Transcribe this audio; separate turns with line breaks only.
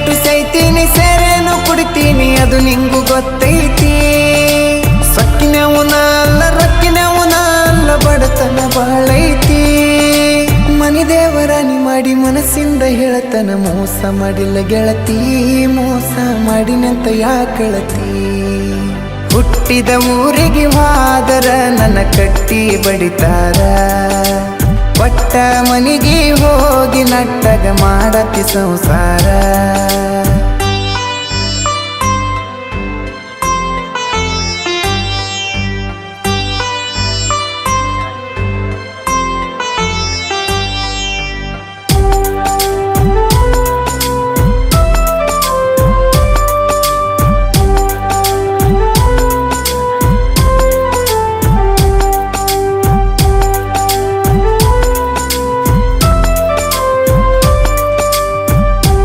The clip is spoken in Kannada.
ಸಿಗರೇಟು ಸೈತೀನಿ ಸೇರೇನು ಕುಡಿತೀನಿ ಅದು ನಿಂಗೂ ಗೊತ್ತೈತಿ ಸಕ್ಕಿನವನ ಅಲ್ಲ ರಕ್ಕಿನವನ ಅಲ್ಲ ಬಡತನ ಬಾಳೈತಿ ಮನಿ ದೇವರಾನಿ ಮಾಡಿ ಮನಸ್ಸಿಂದ ಹೇಳತನ ಮೋಸ ಮಾಡಿಲ್ಲ ಗೆಳತಿ ಮೋಸ ಮಾಡಿನಂತ ಯಾಕಳತಿ ಹುಟ್ಟಿದ ಊರಿಗೆ ಹೋದರ ನನ್ನ ಕಟ್ಟಿ ಬಡಿತಾರ ಪಟ್ಟ ಮನಿಗೆ ಹೋಗಿ ನಟ್ಟಗ ಮಾಡತಿ ಸಂಸಾರ